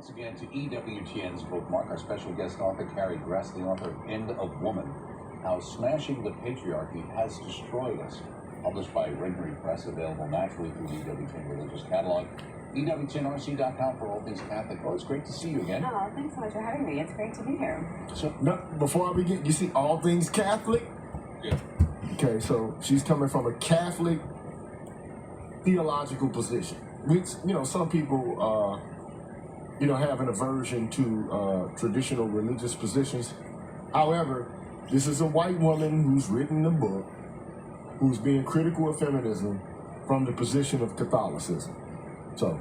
Once again to EWTN's Bookmark, our special guest author, Carrie Gress, the author of End of Woman, How Smashing the Patriarchy Has Destroyed Us, published by Ringread Press, available naturally through the EWTN Religious Catalog. EWTNRC.com for all things Catholic. Oh, it's great to see you again. Oh, thanks so much for having me. It's great to be here. So, no, before I begin, you see all things Catholic? Yeah. Okay, so she's coming from a Catholic theological position, which, some people, have an aversion to traditional religious positions. However, this is a white woman who's written a book, who's being critical of feminism from the position of Catholicism. So.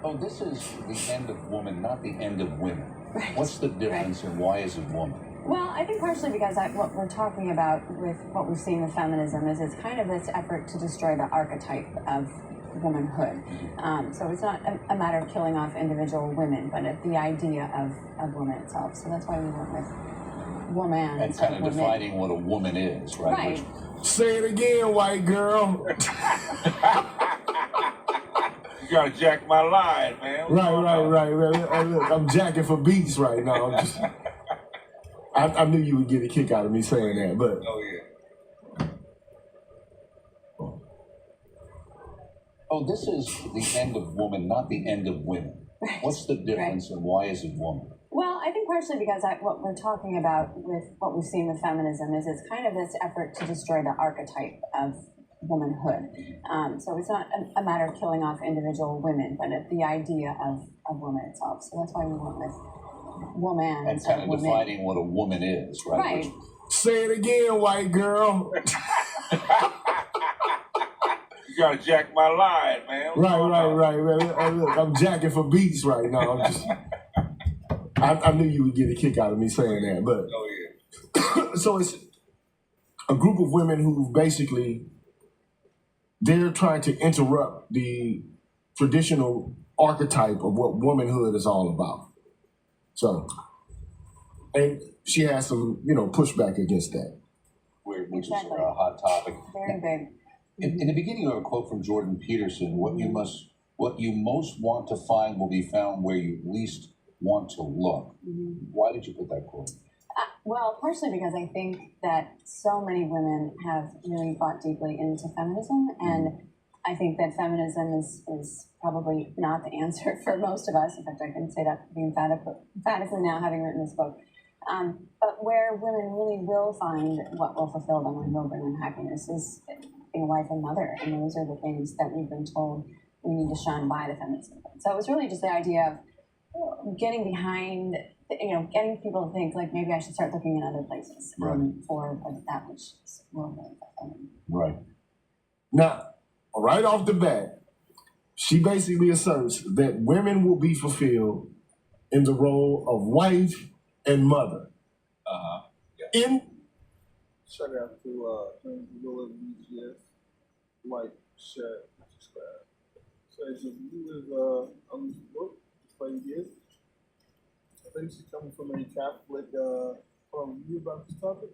Oh, this is the end of woman, not the end of women. Right. What's the difference and why is it woman? Well, I think partially because what we're talking about with what we've seen with feminism is it's kind of this effort to destroy the archetype of womanhood. So it's not a matter of killing off individual women, but the idea of woman itself. So that's why we went with woman and kind of defining what a woman is, right? Right. Which, say it again, white girl. You gotta jack my line, man. Right. Look, I'm jacking for beats right now. I knew you would get a kick out of me saying that, but. Oh, yeah. oh, this is the end of woman, not the end of women. Right. What's the difference and why is it woman? Well, I think partially because what we're talking about with what we've seen with feminism is it's kind of this effort to destroy the archetype of womanhood. So it's not a matter of killing off individual women, but the idea of woman itself. So that's why we went with woman and kind of defining what a woman is, right? Right. Which, say it again, white girl. You gotta jack my line, man. Right. Look, I'm jacking for beats right now. I knew you would get a kick out of me saying that, but. Oh, yeah. So it's a group of women who basically, they're trying to interrupt the traditional archetype of what womanhood is all about. So, and she has some, pushback against that. which is a hot topic. Very big. In the beginning, you have a quote from Jordan Peterson: "What you most want to find will be found where you least want to look." Why did you put that quote? Well, partially because I think that so many women have really bought deeply into feminism, and I think that feminism is probably not the answer for most of us. In fact, I can say that emphatically now, having written this book. But where women really will find what will fulfill them and will bring them happiness is being a wife and mother, and those are the things that we've been told we need to shun by the feminism. So it was really just the idea of getting behind, getting people to think like maybe I should start looking in other places for that which will really fulfill them. Right. Now, right off the bat, she basically asserts that women will be fulfilled in the role of wife and mother. Yeah. Shout out to Will of BGS, like, share, subscribe. So as you live on this book, play this. I think she's coming from a Catholic point of view about this topic.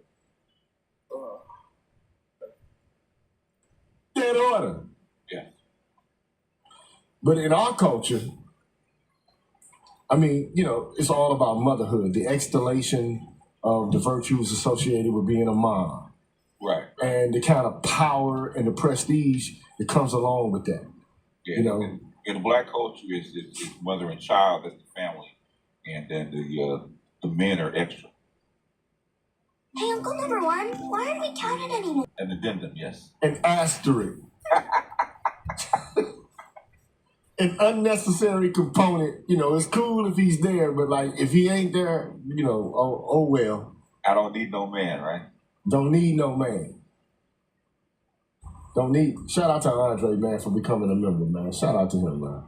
Dead order. Yeah. But in our culture, I mean, it's all about motherhood, the extolation of the virtues associated with being a mom. Right. And the kind of power and the prestige that comes along with that. Yeah. In the black culture, it's mother and child, that's the family. And then the men are extra. Hey, Uncle Number One, why aren't we counted anymore? An addendum, yes. An asterisk. An unnecessary component. It's cool if he's there, but like if he ain't there, oh well. I don't need no man, right? Don't need no man. Don't need. Shout out to Andre, man, for becoming a member, man. Shout out to him, man.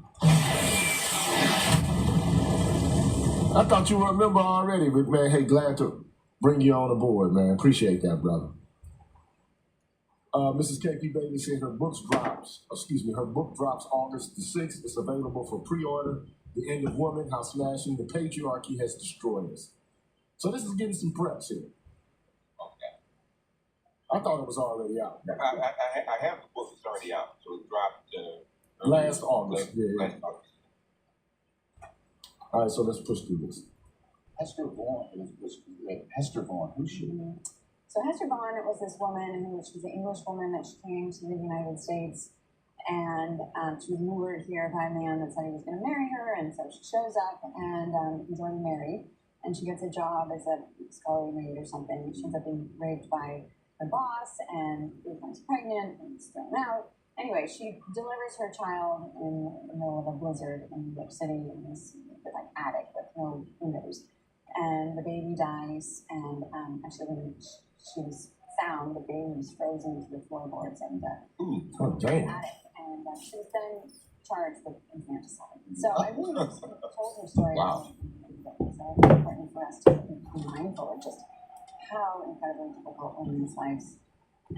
I thought you were a member already, but man, hey, glad to bring you on aboard, man. Appreciate that, brother. Mrs. KP Bailey said her book drops August the 6th. It's available for pre-order. The End of Woman, How Smashing the Patriarchy Has Destroyed Us. So this is getting some preps here. Okay. I thought it was already out. I have the book. It's already out. So it dropped last August. Last August. All right, so let's push through this. Hester Vaughn Hester Vaughn. Who's she? So Hester Vaughn was this woman who she was an English woman that she came to the United States, and she was lured here by a man that said he was going to marry her, and so she shows up, and he's already married, and she gets a job as a scullery maid or something. She ends up being raped by her boss, and becomes pregnant and is thrown out. Anyway, she delivers her child in the middle of a blizzard in New York City in this like attic with no windows, and the baby dies. And actually, when she was found, the baby was frozen to the floorboards and Oh, damn. attic, and she was then charged with infanticide. So I really just told her story. Wow. So it's important for us to be mindful of just how incredibly difficult women's lives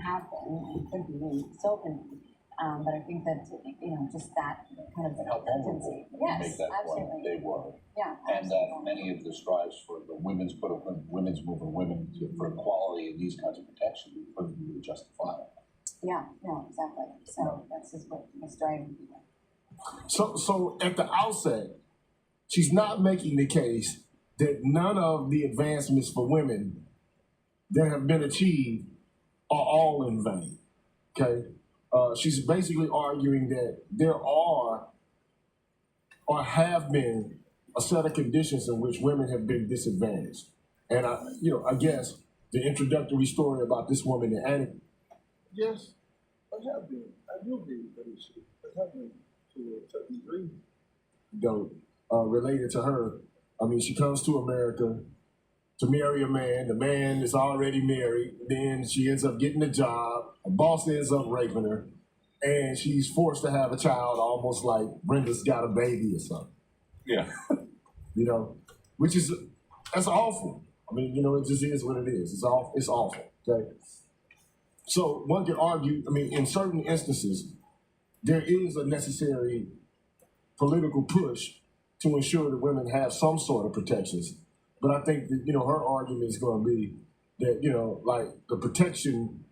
have been and could be and still can be. But I think that, just that kind of How vulnerable tendency. you Yes, make that absolutely. point they were. Yeah, And absolutely. many of the strives for the women's movement, for equality and these kinds of protection were perfectly justifiable. Yeah, no, exactly. So that's just what was driving people. So at the outset, she's not making the case that none of the advancements for women that have been achieved are all in vain. Okay, she's basically arguing that there are or have been a set of conditions in which women have been disadvantaged. And I guess the introductory story about this woman in Annie. Yes, I have been. I do agree with that issue. I have been to a certain degree. Related to her. I mean, she comes to America to marry a man. The man is already married. Then she ends up getting a job. A boss ends up raping her. And she's forced to have a child almost like Brenda's got a baby or something. Yeah. Which is, that's awful. I mean, it just is what it is. It's awful, okay? So one could argue, I mean, in certain instances, there is a necessary political push to ensure that women have some sort of protections. But I think that, her argument is going to be that, like the protection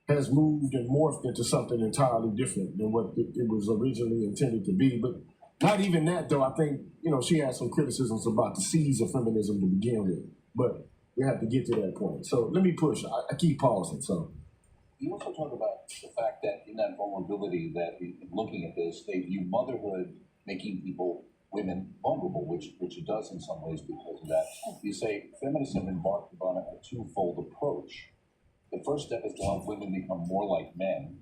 has moved and morphed into something entirely different than what it was originally intended to be. But not even that, though. I think, she has some criticisms about the seeds of feminism to begin with. But we have to get to that point. So let me push. I keep pausing, so. You also talk about the fact that in that vulnerability, that in looking at this, they view motherhood making women vulnerable, which it does in some ways because of that. You say feminism embarked upon a twofold approach. The first step is to help women become more like men,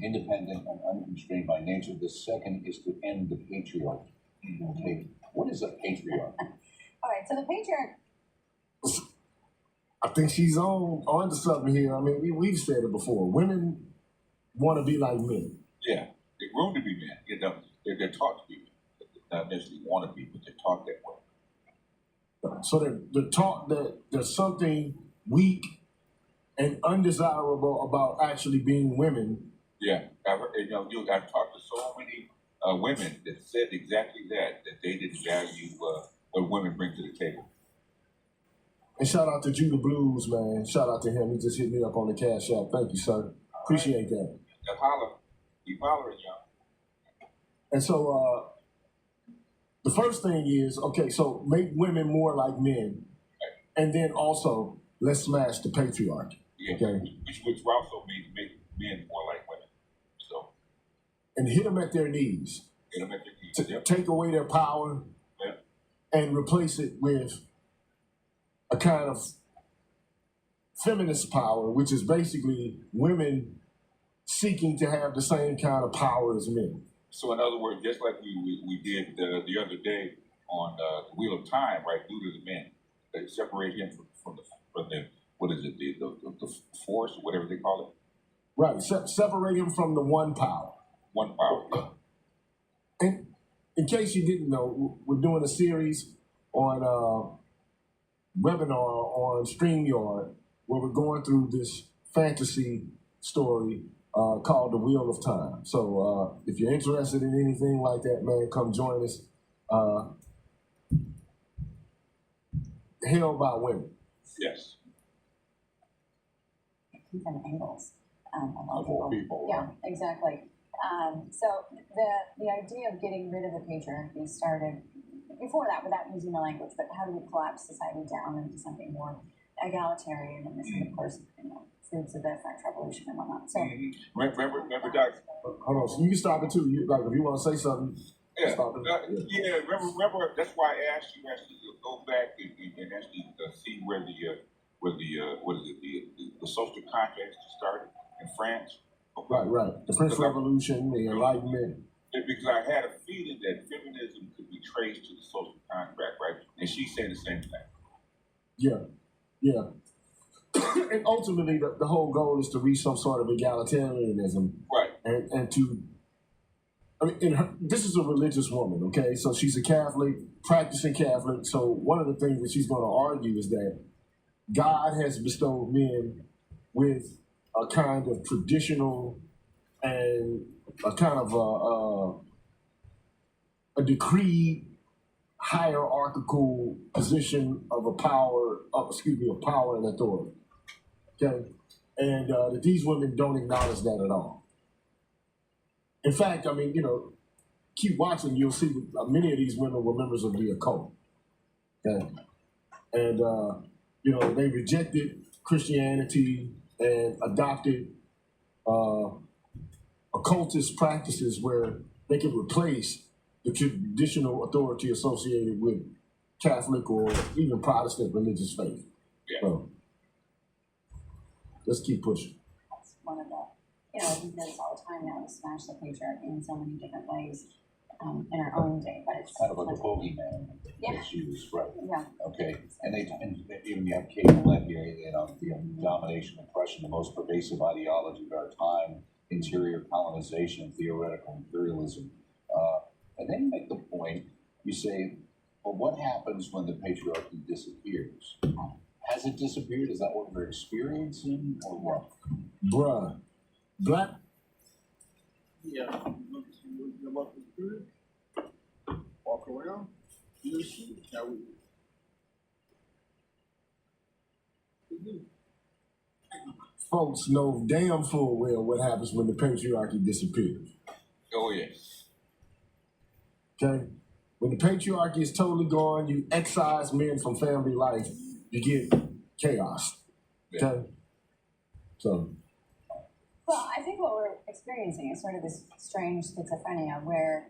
independent and unconstrained by nature. The second is to end the patriarchy. Okay, what is a patriarchy? All right, so the patriarch. I think she's on to something here. I mean, we've said it before. Women want to be like men. Yeah. They're groomed to be men. They're taught to be men. They not necessarily want to be, but they're taught that way. So they're taught that there's something weak and undesirable about actually being women. Yeah. I've talked to so many women that said exactly that they didn't value what women bring to the table. And shout out to Judah Blues, man. Shout out to him. He just hit me up on the Cash App. Thank you, sir. Appreciate that. Now holler. Keep hollering, y'all. And so the first thing is, okay, so make women more like men. And then also, let's smash the patriarchy. Yeah. Okay. Which also means make men more like women. So. And hit them at their knees. Hit them at their knees. Yep. Take away their power. Yep. And replace it with a kind of feminist power, which is basically women seeking to have the same kind of power as men. So in other words, just like we did the other day on the Wheel of Time, right? Due to the men, they separate him from the what is it, the force, or whatever they call it. Right, separate him from the one power. One power. Yeah. And in case you didn't know, we're doing a series on webinar on StreamYard where we're going through this fantasy story called The Wheel of Time. So if you're interested in anything like that, man, come join us. Held by women. Yes. Different angles Of all people, Yeah, right? exactly. So the idea of getting rid of the patriarchy started before that, without using the language, but how do we collapse society down into something more egalitarian? And this is, of course, fruits of the French Revolution and whatnot. So, Remember, Doc? Hold on, so you can stop it too. You, like, if you want to say something, Yeah, stop it. yeah. Remember. That's why I asked you actually to go back and actually see where the what is it the social contracts started in France. Right. The French Revolution, the Enlightenment. Because I had a feeling that feminism could be traced to the social contract, right? And she said the same thing. Yeah. And ultimately, the whole goal is to reach some sort of egalitarianism, Right. and to, I mean, this is a religious woman, okay? So she's a Catholic, practicing Catholic. So one of the things that she's going to argue is that God has bestowed men with a kind of traditional and a kind of a decreed hierarchical position of power and authority. Okay, and that these women don't acknowledge that at all. In fact, I mean, keep watching, you'll see that many of these women were members of the occult. Okay, and they rejected Christianity and adopted occultist practices where they could replace the traditional authority associated with Catholic or even Protestant religious faith. Yeah. So let's keep pushing. that's one of the, we do this all the time now, to smash the patriarchy in so many different ways in our own day, but it's Kind of like a bogeyman Yeah. that's used, right? Yeah. Okay, and even you have Kate Millett here, domination, oppression, the most pervasive ideology of our time, interior colonization, theoretical imperialism. And then you make the point, you say, well, what happens when the patriarchy disappears? Has it disappeared? Is that what we're experiencing, or what? Bruh, black. Yeah, you look at the spirit, walk around, do this shit. Now we do. Folks know damn full well what happens when the patriarchy disappears. Oh yes. Okay? When the patriarchy is totally gone, you excise men from family life, you get chaos. Okay? So, Well, I think what we're experiencing is sort of this strange schizophrenia where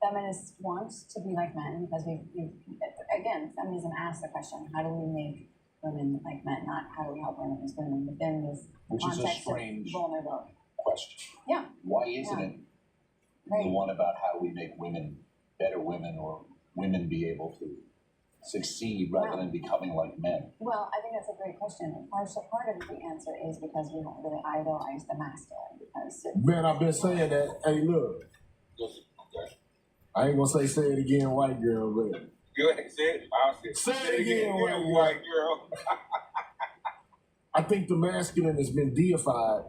feminists want to be like men because again, feminism asks the question, how do we make women like men, not how do we help women as women within this Which is a context strange of vulnerability. question. Yeah. Why isn't Yeah. it Right. the one about how we make women better women, or women be able to succeed rather than becoming like men? Well, I think that's a great question. Part of the answer is because we don't really idolize the masculine. Because man, I've been saying that. Hey, look, Okay. I ain't gonna say it again, white girl, but Go ahead, say it. I'll say it. Say it again, white white girl. I think the masculine has been deified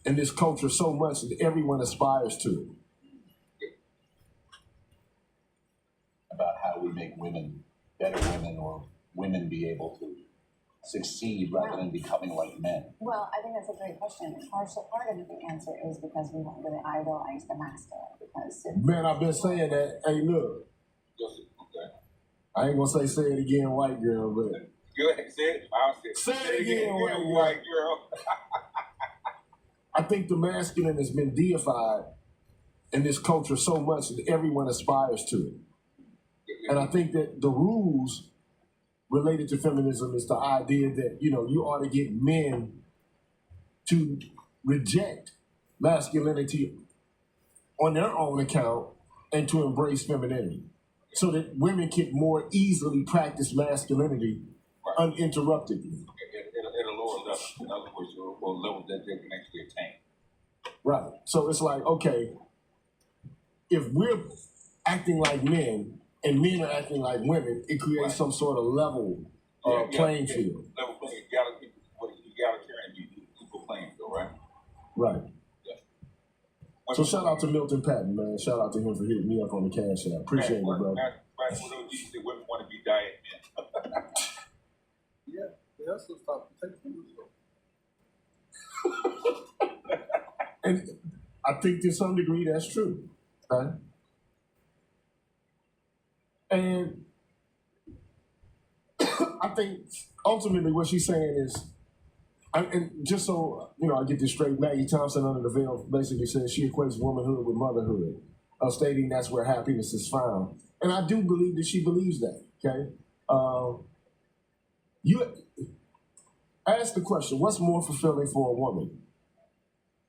in this culture so much that everyone aspires to it. About how we make women better women, or women be able to succeed rather than becoming like men? well, I think that's a great question. Part of the answer is because we don't really idolize the masculine. Because Man, I've been saying that. Hey, look, Okay. I ain't gonna say it again, white girl, but Go ahead, say it. I'll say it. Say it again, white girl. I think the masculine has been deified in this culture so much that everyone aspires to it. And I think that the rules related to feminism is the idea that, you ought to get men to reject masculinity on their own account and to embrace femininity so that women can more easily practice masculinity uninterruptedly. At a lower level. In other words, a level that they can actually attain. Right. So it's like, okay, if we're acting like men and men are acting like women, it creates some sort of level playing field. Level playing, egalitarian, equal playing field, right? Right. Yeah. So shout out to Milton Patton, man. Shout out to him for hitting me up on the cash app. Appreciate it, bro. Right, what you said, women want to be diet men. Yeah, they also stop protecting themselves. And I think to some degree that's true. Right? And I think ultimately what she's saying is, and just so I get this straight, Maggie Thompson under the veil basically says she equates womanhood with motherhood, stating that's where happiness is found. And I do believe that she believes that. Okay, you ask the question: what's more fulfilling for a woman,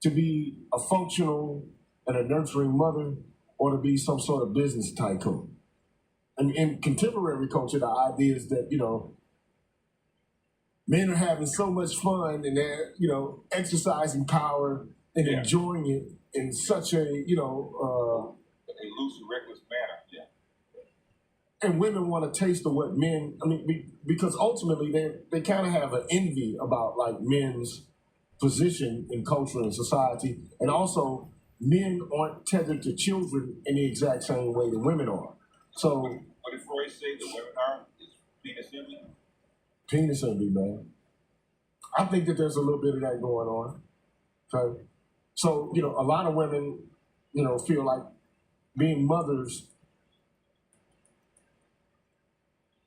to be a functional and a nurturing mother, or to be some sort of business tycoon? And in contemporary culture, the idea is that men are having so much fun and they're, exercising power and enjoying it in such a, a loose, reckless manner. Yeah. And women want to taste of what men, because ultimately they kind of have an envy about like men's position in culture and society. And also men aren't tethered to children in the exact same way that women are. So what did Freud say that women are? Is penis envy? Penis envy, man. I think that there's a little bit of that going on. Okay. So, a lot of women, feel like being mothers.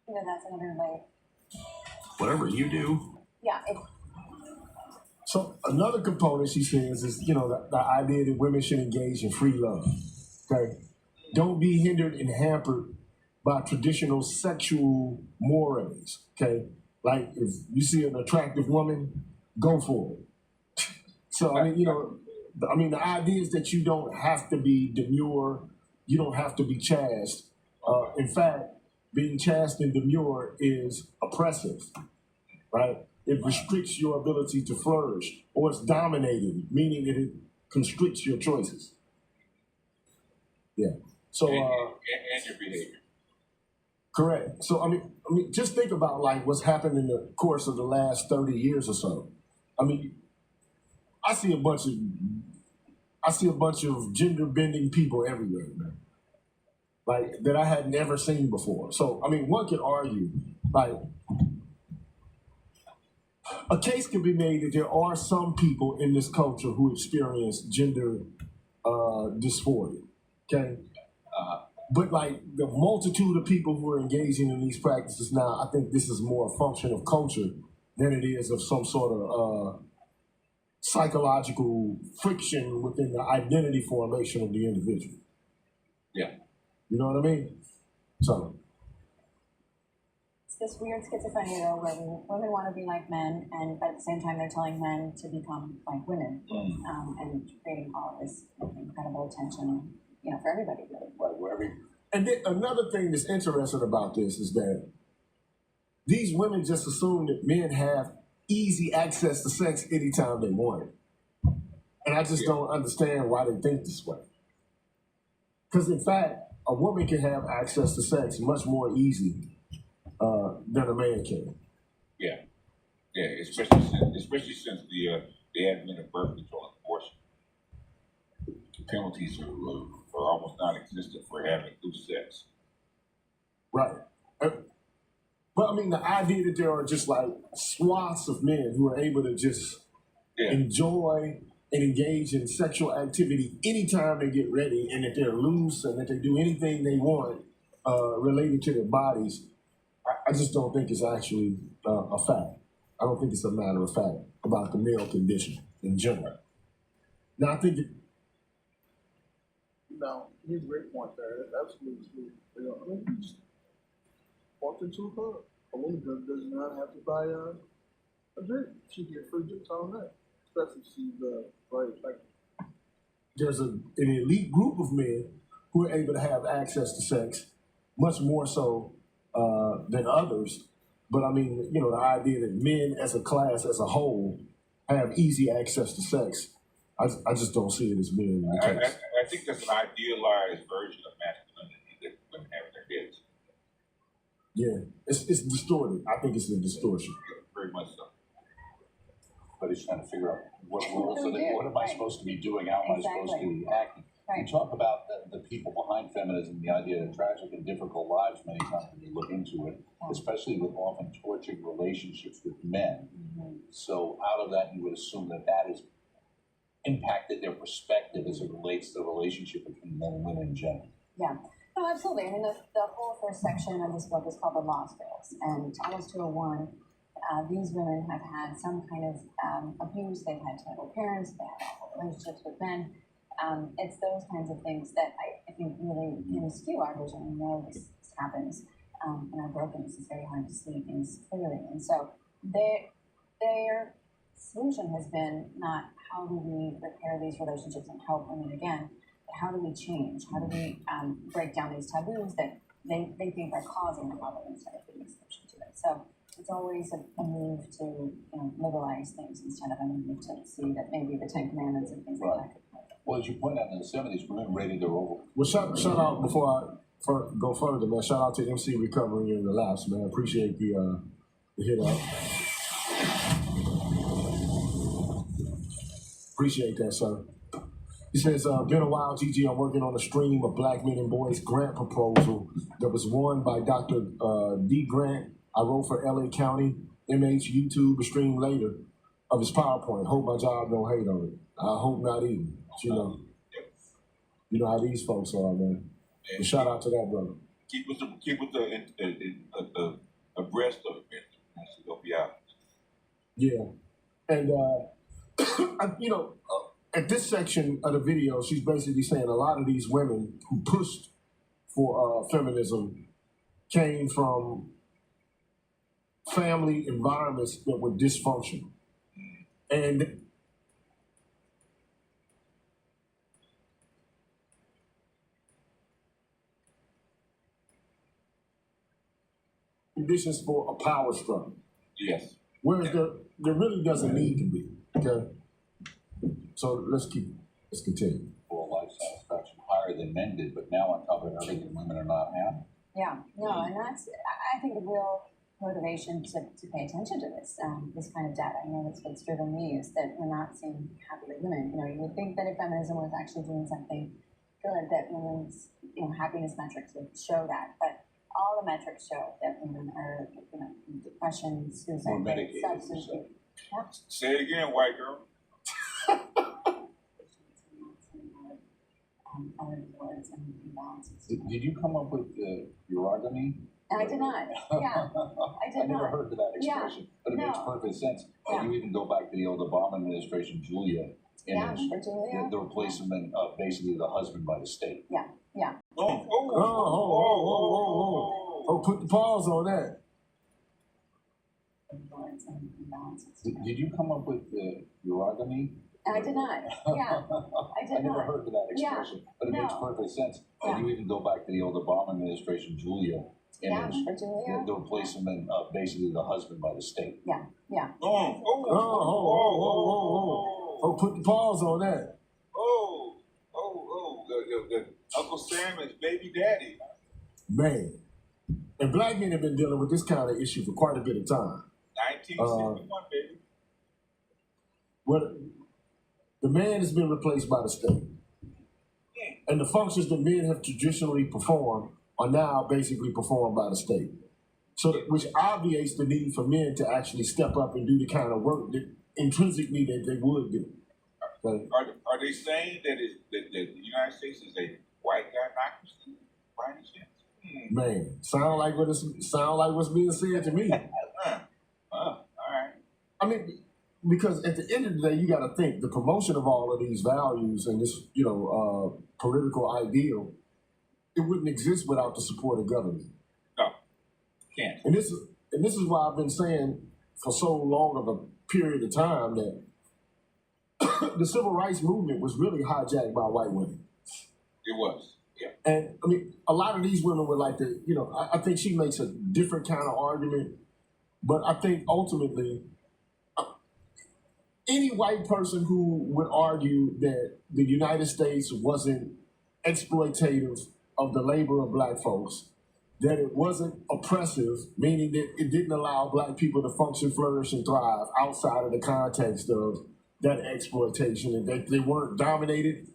That's another way. Whatever you do. Yeah. So another component she says is, the idea that women should engage in free love. Okay. Don't be hindered and hampered by traditional sexual mores. Okay. Like if you see an attractive woman, go for it. So the idea is that you don't have to be demure, you don't have to be chaste. In fact, being chaste and demure is oppressive, right? It restricts your ability to flourish, or it's dominating, meaning that it constricts your choices. Yeah. So and your behavior. Correct. So just think about like what's happened in the course of the last 30 years or so. I see a bunch of gender bending people everywhere, man. Like that I had never seen before. So one could argue, like, a case can be made that there are some people in this culture who experience gender dysphoria. Okay. But like the multitude of people who are engaging in these practices now, I think this is more a function of culture than it is of some sort of psychological friction within the identity formation of the individual. Yeah. You know what I mean? So It's this weird schizophrenia though, where women want to be like men, and but at the same time they're telling men to become like women, and creating all this incredible tension, for everybody really. Right, and then another thing that's interesting about this is that these women just assume that men have easy access to sex anytime they want it. And I just don't understand why they think this way. Because in fact, a woman can have access to sex much more easy than a man can. Yeah, especially since the advent of birth control and abortion. The penalties are almost non-existent for having loose sex. Right. But the idea that there are just like swaths of men who are able to just enjoy and engage in sexual activity anytime they get ready, and that they're loose and that they do anything they want related to their bodies, I just don't think it's actually a fact. I don't think it's a matter of fact about the male condition in general. Now, I think No, here's a great point there. That's absolutely true. You just walk into a club. A woman does not have to buy a drink. She get free drinks all night. Especially if she's like. There's an elite group of men who are able to have access to sex, much more so than others. But the idea that men as a class, as a whole, have easy access to sex, I just don't see it as being the case. I think that's an idealized version of masculinity that women have in their heads. Yeah, it's distorted. I think it's a distortion. Very much so. But he's trying to figure out what rules are they, what am I supposed to be doing, how am I supposed to be acting? Right. You talk about the people behind feminism, the idea of tragic and difficult lives many times when you look into it, especially with often tortured relationships with men. So out of that, you would assume that has impacted their perspective as it relates to the relationship between men and women in general. Yeah. No, absolutely. I mean, the whole first section of this book is called The Lost Girls, and almost to a one, these women have had some kind of abuse. They've had terrible parents. They had awful relationships with men. It's those kinds of things that I think really skew our vision. We know this happens, and our brokenness is very hard to see things clearly. And so their solution has been not how do we repair these relationships and help women again, but how do we change? How do we break down these taboos that they think are causing the problem instead of being a solution to it? So it's always a move to liberalize things instead of a move to see that maybe the Ten Commandments and things like that could help. Well, as you point out, in the 70s, women rated their over. Well, shout out before I go further, man. Shout out to MC Recovery in the Laughs, man. Appreciate the hit up. Appreciate that, sir. He says, been a while, Gigi. I'm working on a stream of Black Men and Boys grant proposal that was won by Dr. D. Grant. I wrote for LA County, MH, YouTube, a stream later of his PowerPoint. Hope my job don't hate on it. I hope not even. You know how these folks are, man. And shout out to that brother. Keep with the abreast of it, man. Help you out. Yeah, and at this section of the video, she's basically saying a lot of these women who pushed for feminism came from family environments that were dysfunctional, and conditions for a power struggle. Yes. Whereas there really doesn't need to be. Okay. So let's continue. Full life satisfaction higher than men did, but now on top of everything, women are not happy. Yeah, no, and that's, I think, a real motivation to pay attention to this kind of data. I know that's what's driven me, is that we're not seeing happy women. You would think that if feminism was actually doing something good, that women's happiness metrics would show that, but all the metrics show that women are depression, suicide rate, substance use. Yeah. Say it again, white girl. Other words and imbalances. Did you come up with urogamy? I did not. Yeah, I did I never not. heard of that expression, but it makes No. perfect sense. Yeah. And you even go back to the old Obama administration, Julia, Yeah, and for Julia. the replacement of basically the husband by the state. Yeah. Oh, put the pause on that. Words and imbalances. Did you come up with urogamy? I did not. Yeah, I did I never not. heard of that expression, but it makes No. perfect sense. Yeah. And you even go back to the old Obama administration, Julia, and Yeah, for Julia. the replacement of basically the husband by the state. Yeah. Oh, put the pause on that. The Uncle Sam is baby daddy. Man. And Black men have been dealing with this kind of issue for quite a bit of time. 1961, baby. Well, the man has been replaced by the state. And the functions that men have traditionally performed are now basically performed by the state. So, which obviates the need for men to actually step up and do the kind of work that intrinsically that they would do. Okay? Are they saying that the United States is a white democracy? By any chance? Man, sound like what's being said to me. All right. I mean, because at the end of the day, you got to think the promotion of all of these values and this, political ideal, it wouldn't exist without the support of government. No, can't. And this is why I've been saying for so long of a period of time that the civil rights movement was really hijacked by white women. It was. Yeah. And I mean, a lot of these women would like to, I think she makes a different kind of argument, but I think ultimately, any white person who would argue that the United States wasn't exploitative of the labor of black folks, that it wasn't oppressive, meaning that it didn't allow black people to function, flourish, and thrive outside of the context of that exploitation, and that they weren't dominated.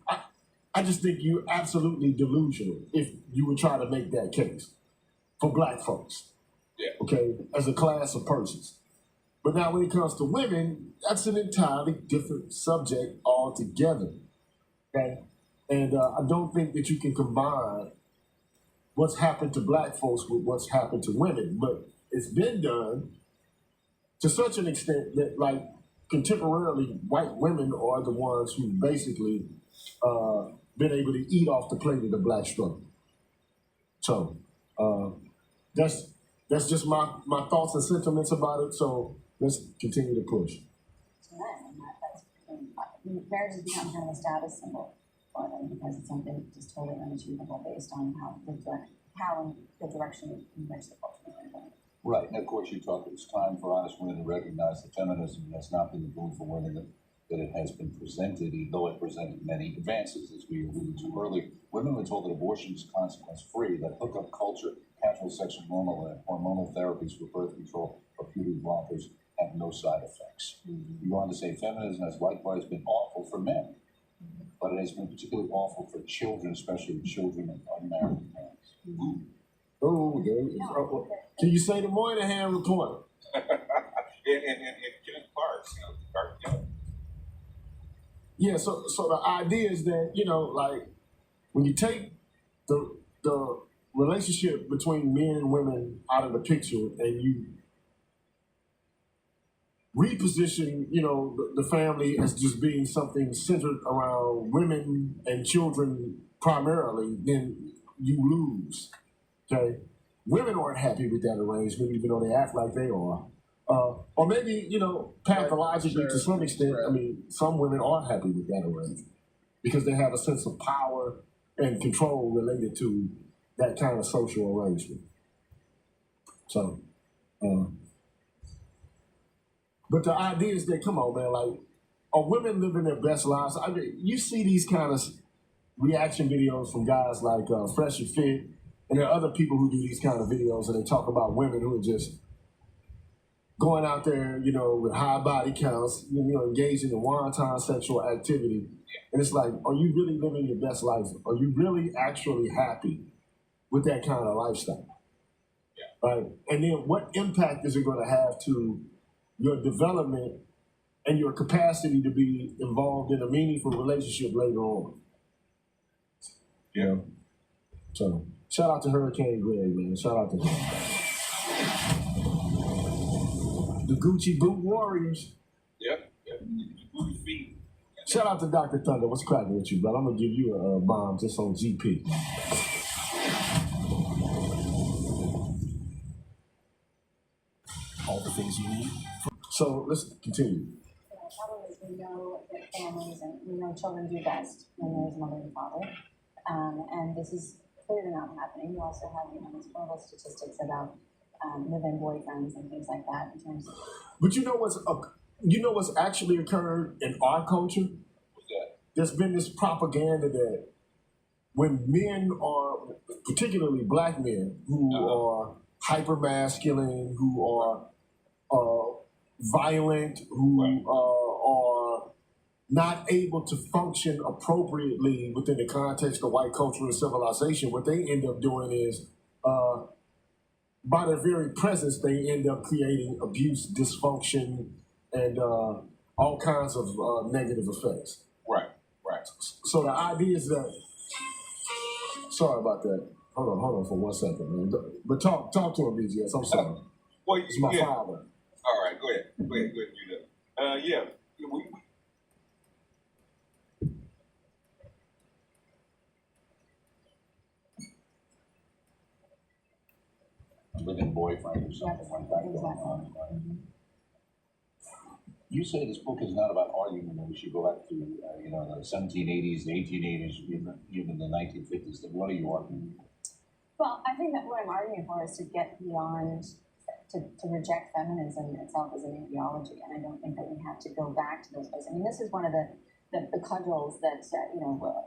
I just think you're absolutely delusional if you would try to make that case for black folks. Yeah. Okay, as a class of persons. But now when it comes to women, that's an entirely different subject altogether. Okay? And I don't think that you can combine what's happened to black folks with what's happened to women, but it's been done to such an extent that, like, contemporarily, white women are the ones who basically been able to eat off the plate of the black struggle. So that's just my thoughts and sentiments about it. So let's continue to push. To men, and marriage has become kind of a status symbol for them because it's something just totally unachievable based on how and the direction in which the culture is going. Right, and of course you talk, it's time for honest women to recognize that feminism has not been the boon for women that it has been presented, even though it presented many advances, as we alluded to earlier. Women were told that abortion is consequence-free, that hookup culture, casual sexual normal, and hormonal therapies for birth control or puberty blockers have no side effects. You go on to say feminism has likewise been awful for men, but it has been particularly awful for children, especially children of unmarried parents. Oh, can you say the Moynihan report? And Kenneth Clark, Clark Kent. Yeah, so the idea is that, like, when you take the relationship between men and women out of the picture and you reposition, the family as just being something centered around women and children primarily, then you lose. Okay? Women aren't happy with that arrangement, even though they act like they are. Or maybe, pathologically to some extent, some women are happy with that arrangement because they have a sense of power and control related to that kind of social arrangement. So, but the idea is that, come on, man, like, are women living their best lives? I mean, you see these kind of reaction videos from guys like Fresh and Fit, and there are other people who do these kind of videos, and they talk about women who are just going out there, with high body counts, engaging in wanton sexual activity. And it's like, are you really living your best life? Are you really actually happy with that kind of lifestyle? Yeah. Right? And then what impact is it going to have to your development and your capacity to be involved in a meaningful relationship later on? Yeah. So shout out to Hurricane Greg, man. Shout out to him. The Gucci Boot Warriors. Yep. Booty feet. Shout out to Dr. Thunder. What's cracking with you, brother? I'm going to give you a bomb just on GP. All the things you need. So let's continue. The problem is we know that families and we know children do best when there's mother and father. And this is clearly not happening. You also have, these horrible statistics about live-in boyfriends and things like that in terms of. But you know what's actually occurred in our culture? What's that? There's been this propaganda that when men are, particularly black men, who are hyper masculine, who are violent, who are not able to function appropriately within the context of white culture and civilization, what they end up doing is, by their very presence, they end up creating abuse, dysfunction, and all kinds of negative effects. Right. So the idea is that. Sorry about that. Hold on for 1 second, man. But talk to him, BGS. I'm sorry. Well, It's my yeah. father. All right, go ahead, Judah. Yeah, we Living boyfriend or something like that going on. Exactly. You say this book is not about argument, and we should go back to, the 1780s, the 1880s, even the 1950s. Then what are you arguing? Well, I think that what I'm arguing for is to get beyond, to reject feminism itself as an ideology, and I don't think that we have to go back to those places. I mean, this is one of the cudgels that,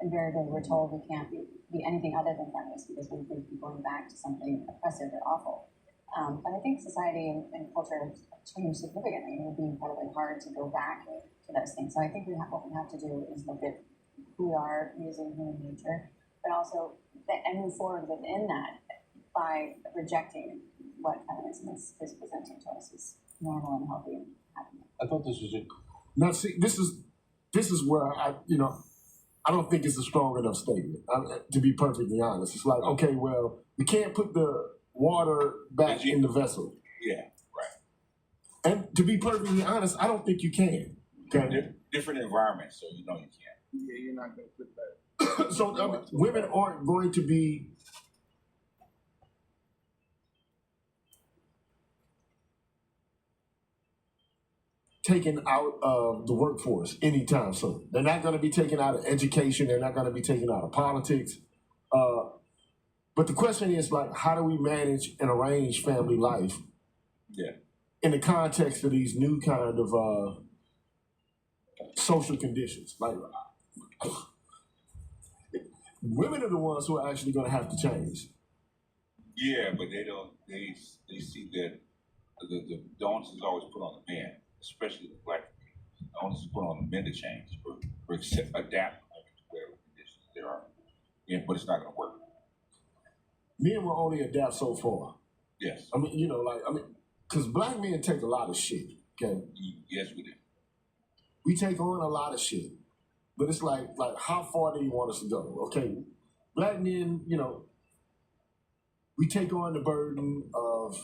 invariably we're told we can't be anything other than feminist because we think we're going back to something oppressive or awful. But I think society and culture have changed significantly, and it would be incredibly hard to go back to those things. So I think what we have to do is look at who we are using human nature, but also and move forward within that by rejecting what feminism is presenting to us as normal and healthy and happy. I thought this was a Now, see, this is where I don't think it's a strong enough statement. To be perfectly honest, it's like, okay, well, we can't put the water back in the vessel. Yeah, right. And to be perfectly honest, I don't think you can. Okay. Different environments, so you know you can't. Yeah, you're not gonna put that. So women aren't going to be taken out of the workforce anytime soon. They're not going to be taken out of education. They're not going to be taken out of politics. But the question is, like, how do we manage and arrange family life Yeah. in the context of these new kind of social conditions? Like, women are the ones who are actually going to have to change. Yeah, but they don't. They see that the onus is always put on the man, especially the black community. The onus is put on the men to change or adapt to whatever conditions there are. Yeah, but it's not going to work. Men will only adapt so far. Yes. I mean, because black men take a lot of shit. Okay. Yes, we do. We take on a lot of shit, but it's like how far do you want us to go? Okay, black men, we take on the burden of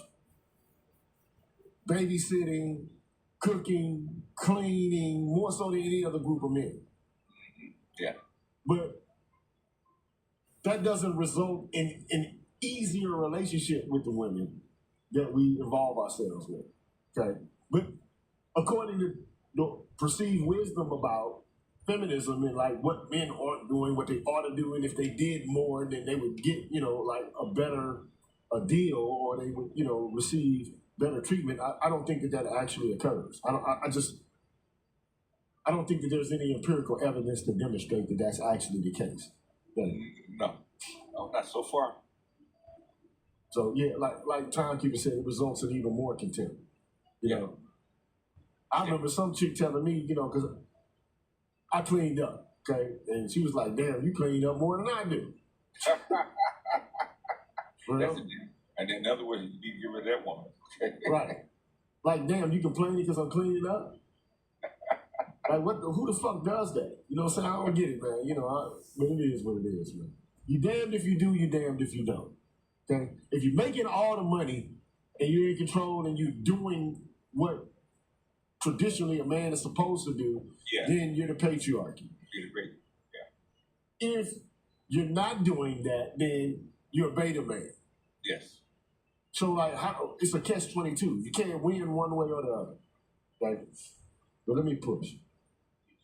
babysitting, cooking, cleaning, more so than any other group of men. Yeah. But that doesn't result in an easier relationship with the women that we involve ourselves with. Okay, but according to the perceived wisdom about feminism and like what men aren't doing, what they ought to do, and if they did more, then they would get, like a better deal, or they would, receive better treatment. I don't think that actually occurs. I don't think that there's any empirical evidence to demonstrate that that's actually the case. No, not so far. So yeah, like Timekeeper said, it results in even more contempt. You know, I remember some chick telling me, because I cleaned up, okay, and she was like, "Damn, you cleaned up more than I do." That's it. And then in other words, you need to get rid of that woman. Right. Like, damn, you complaining because I'm cleaning up? Like, who the fuck does that? You know what I'm saying? I don't get it, man. But it is what it is, man. You damned if you do, you damned if you don't. Okay? If you're making all the money and you're in control and you're doing what traditionally a man is supposed to do, then you're the patriarchy. You're the great. If you're not doing that, then you're a beta man. Yes. So, it's a catch-22. You can't win one way or the other. Right? But let me push.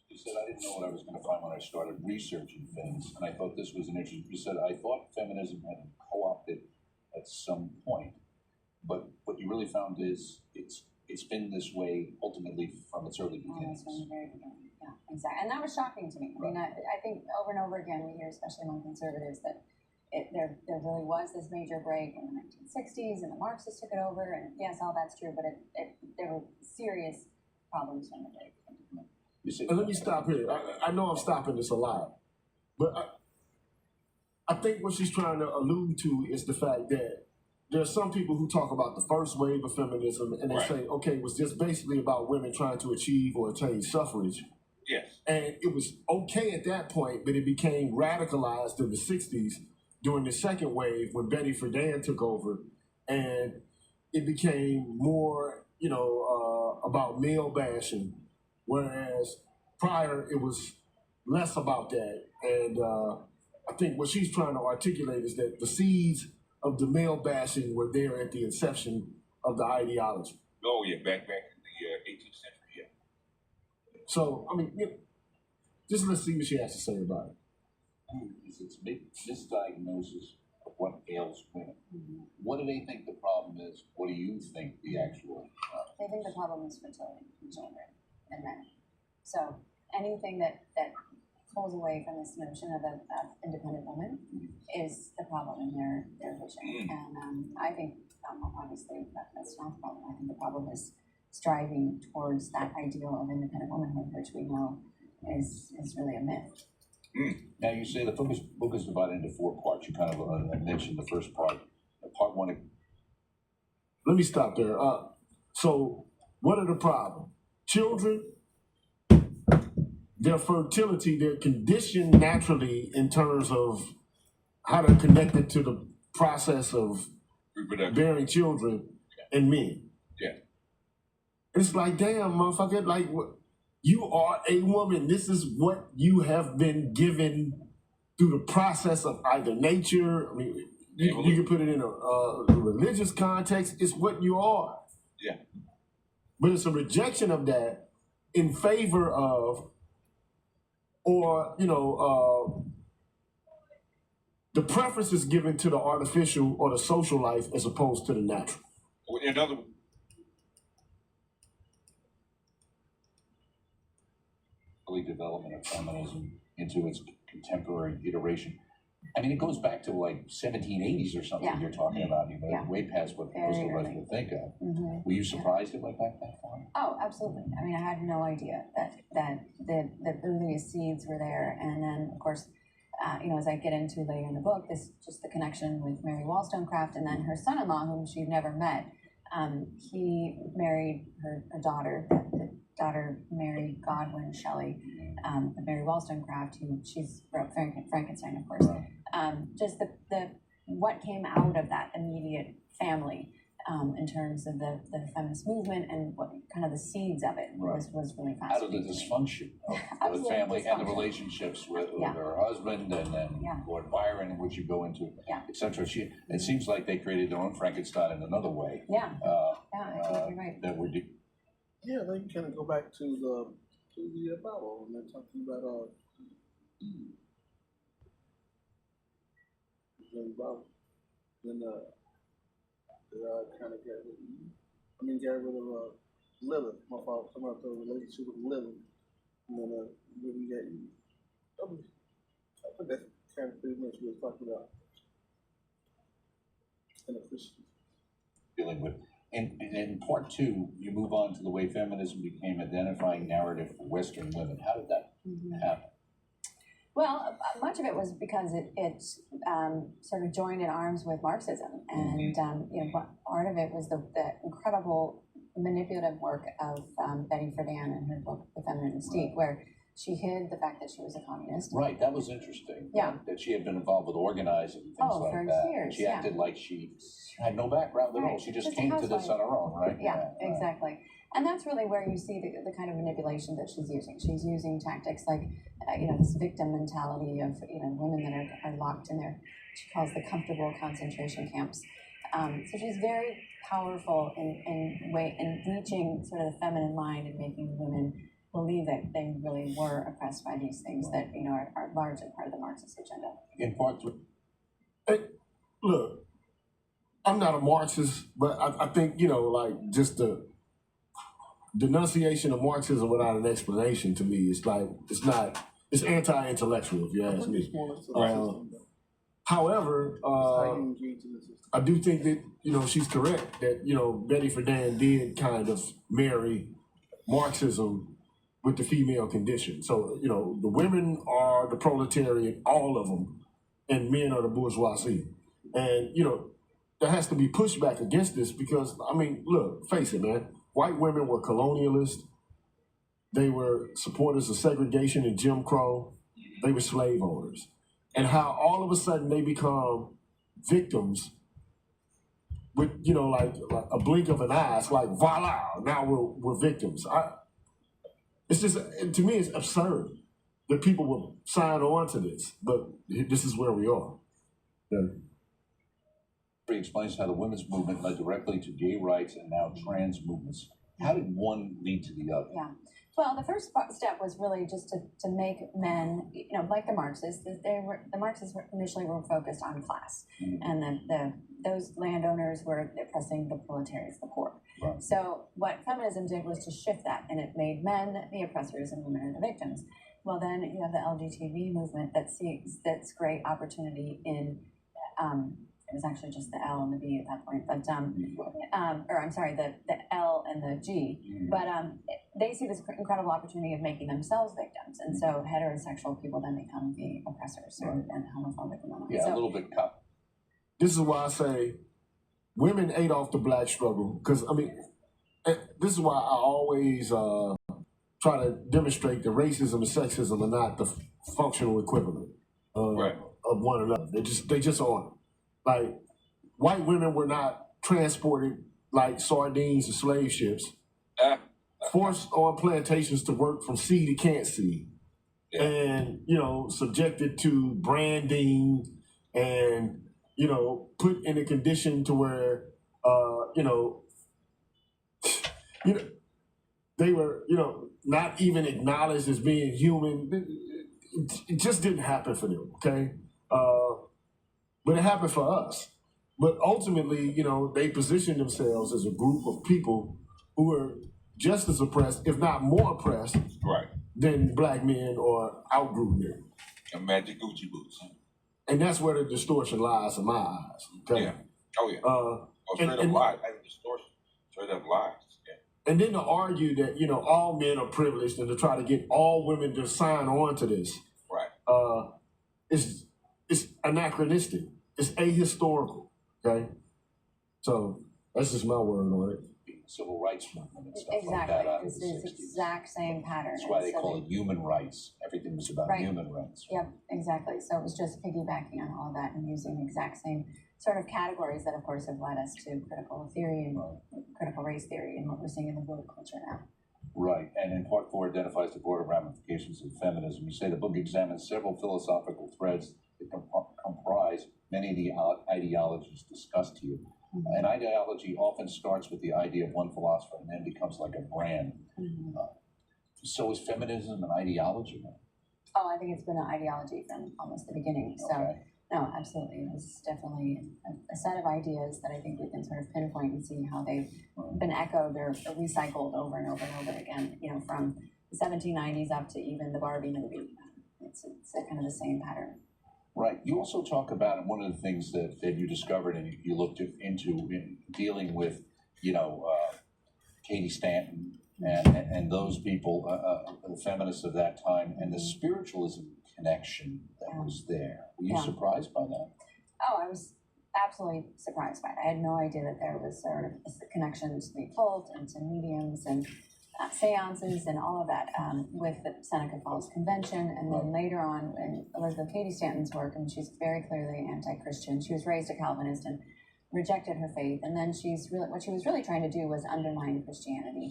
You said, I didn't know what I was going to find when I started researching things, and I thought this was an interesting. You said, I thought feminism had been co-opted at some point, but what you really found is it's been this way ultimately from its early beginnings. From the very beginning, yeah, exactly. And that was shocking to me. I mean, I think over and over again we hear, especially among conservatives, that there really was this major break in the 1960s, and the Marxists took it over, and yes, all that's true, but there were serious problems from the break. And let me stop here. I know I'm stopping this a lot, but I think what she's trying to allude to is the fact that there are some people who talk about the first wave of feminism, and they say, okay, it was just basically about women trying to achieve or attain suffrage. Yes. And it was okay at that point, but it became radicalized in the 60s during the second wave when Betty Friedan took over, and it became more, about male bashing, whereas prior it was less about that. And I think what she's trying to articulate is that the seeds of the male bashing were there at the inception of the ideology. Oh yeah, back in the 18th century, yeah. So just let's see what she has to say about it. It's misdiagnosis of what ails women. What do they think the problem is? What do you think the actual? They think the problem is fertility in children and men. So anything that pulls away from this notion of an independent woman is the problem in their vision. And I think, obviously, that's not the problem. I think the problem is striving towards that ideal of independent womanhood, which we know is really a myth. Now, you say the book is divided into 4 parts. You kind of mentioned the first part. Part 1. Let me stop there. So, what are the problems? Children, their fertility, they're conditioned naturally in terms of how they're connected to the process of Reproduction. bearing children in men. Yeah. It's like, damn, motherfucker, like, what? You are a woman. This is what you have been given through the process of either nature. I mean, you can put it in a religious context. It's what you are. Yeah. But it's a rejection of that in favor of, or, the preference is given to the artificial or the social life as opposed to the natural. In other early development of feminism into its contemporary iteration. I mean, it goes back to like 1780s or something. Yeah. You're talking about, way past what most Very of us early. would think of. Mhm. Were you surprised it went back that far? Oh, absolutely. I mean, I had no idea that the earliest seeds were there. And then, of course, as I get into later in the book, this just the connection with Mary Wollstonecraft, and then her son-in-law, whom she'd never met. He married her daughter, the daughter Mary Godwin Shelley, Mary Wollstonecraft, who she's wrote Frankenstein, of course. Just the what came out of that immediate family. In terms of the feminist movement and what kind of the seeds of it was really Out of the fascinating. dysfunction of the Absolute family and the dysfunction. relationships with Yeah. her husband and then Yeah. Lord Byron, which you go into, Yeah. etc. It seems like they created their own Frankenstein in another way. Yeah, I think you're right. That would Yeah, they kind of go back to the Bible, and they're talking about Eve. The Bible. Then they kind of get rid of Eve. Get rid of Lilith. My father talking about the relationship with Lilith, and then we get Eve. I think that's kind of pretty much what we're talking about in a Christian. dealing with. And in part two, you move on to the way feminism became identifying narrative for Western women. How did that happen? Well, much of it was because it sort of joined in arms with Marxism, and part of it was the incredible manipulative work of Betty Friedan in her book *The Feminine Mystique*, where she hid the fact that she was a communist. Right, that was interesting. Yeah. That she had been involved with organizing and things like for that. years, She yeah. acted like she had no background at all. Right, She just just a came to this housewife. on her own, right? Yeah, right. exactly. And that's really where you see the kind of manipulation that she's using. She's using tactics like, this victim mentality of, women that are locked in their, she calls the comfortable concentration camps. So she's very powerful in reaching sort of the feminine mind and making women believe that they really were oppressed by these things that, are largely part of the Marxist agenda. In part three, Hey, look, I'm not a Marxist, but I think, just the denunciation of Marxism without an explanation to me is like, it's anti-intellectual, if you ask me. It's more or less a system, though. However, It's how you engage in the system. I do think that, she's correct that, Betty Friedan did kind of marry Marxism with the female condition. So, the women are the proletariat, all of them, and men are the bourgeoisie. And, there has to be pushback against this because, look, face it, man. White women were colonialists. They were supporters of segregation and Jim Crow. They were slave owners. And how all of a sudden they become victims with, like a blink of an eye. It's like, voila, now we're victims. It's just, to me, it's absurd that people will sign on to this, but this is where we are. Yeah. he explains how the women's movement led directly to gay rights and now trans movements. How did one lead to the other? Yeah. Well, the first step was really just to make men, like the Marxists. The Marxists initially were focused on class, and those landowners were oppressing the proletariats, the poor. Right. So what feminism did was to shift that, and it made men the oppressors and women the victims. Well, then you have the LGBT movement that sees that's great opportunity in. It was actually just the L and the B at that point, but the L and the G. But they see this incredible opportunity of making themselves victims, and so heterosexual people then become the oppressors and homophobic and all that. Yeah, So, a little bit This is why I say women ate off the black struggle. Because, this is why I always try to demonstrate that racism and sexism are not the functional equivalent Right. of one another. They just aren't. Like, white women were not transported like sardines and slave ships, Ah, forced on plantations to work from sea to can't see, yeah. and subjected to branding, and put in a condition to where they were not even acknowledged as being human. It just didn't happen for them. Okay, but it happened for us. But ultimately, they positioned themselves as a group of people who were just as oppressed, if not more oppressed, Right. than black men or outgroup men. And magic Gucci boots. And that's where the distortion lies in my eyes. Okay? Yeah. Oh yeah. Straight up and- lies. I have distortion. Straight up lies. Yeah. And then to argue that, all men are privileged and to try to get all women to sign on to this, Right. it's anachronistic. It's ahistorical. Okay? So that's just my word on it. Civil rights movement and stuff like Exactly. that out of It's the this 60s. exact same pattern. That's why they And so call it human rights. Everything was about Right. human rights. Yep, exactly. So it was just piggybacking on all of that and using the exact same sort of categories that, of course, have led us to critical theory and critical race theory and what we're seeing in the woke culture now. Right, and in part 4 identifies the broader ramifications of feminism. You say the book examines several philosophical threads that comprise many of the ideologies discussed here. Mhm. An ideology often starts with the idea of one philosopher and then becomes like a brand. Mhm. So is feminism an ideology? Oh, I think it's been an ideology from almost the beginning. So, Okay. no, absolutely. It was definitely a set of ideas that I think we can sort of pinpoint and see how they've been echoed or recycled over and over and over again, from the 1790s up to even the Barbie movie. It's kind of the same pattern. Right. You also talk about, and one of the things that you discovered and you looked into in dealing with, Katie Stanton and those people, the feminists of that time, and the spiritualism connection that was there. Were you Yeah. surprised by that? Oh, I was absolutely surprised by it. I had no idea that there was sort of a connection to the occult and to mediums and seances and all of that with the Seneca Falls Convention. And then later on in Elizabeth Cady Stanton's work, and she's very clearly anti-Christian. She was raised a Calvinist and rejected her faith. And then what she was really trying to do was undermine Christianity.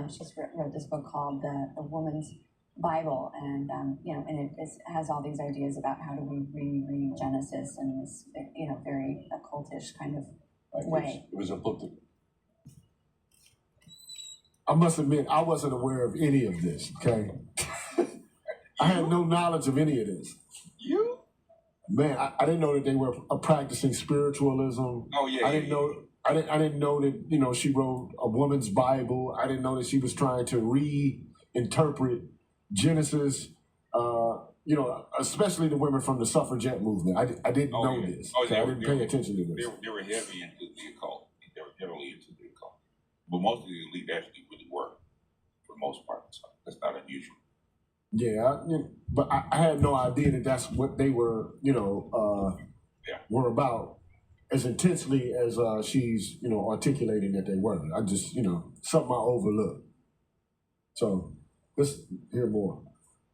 She wrote this book called The Woman's Bible, and and it has all these ideas about how do we reread Genesis in this very occultish kind of way. It was a book that I must admit, I wasn't aware of any of this, okay? I had no knowledge of any of this. You? Man, I didn't know that they were practicing spiritualism. Oh yeah. I didn't know that, she wrote a woman's Bible. I didn't know that she was trying to reinterpret Genesis, especially the women from the suffragette movement. I didn't know this. Oh, Okay? I didn't pay attention to this. They were heavy into the occult. They were heavily into the occult. But most of the elite actually really were, for the most part. So that's not unusual. Yeah, but I had no idea that that's what they were, were about as intensely as she's, articulating that they were. I just, something I overlooked. So let's hear more.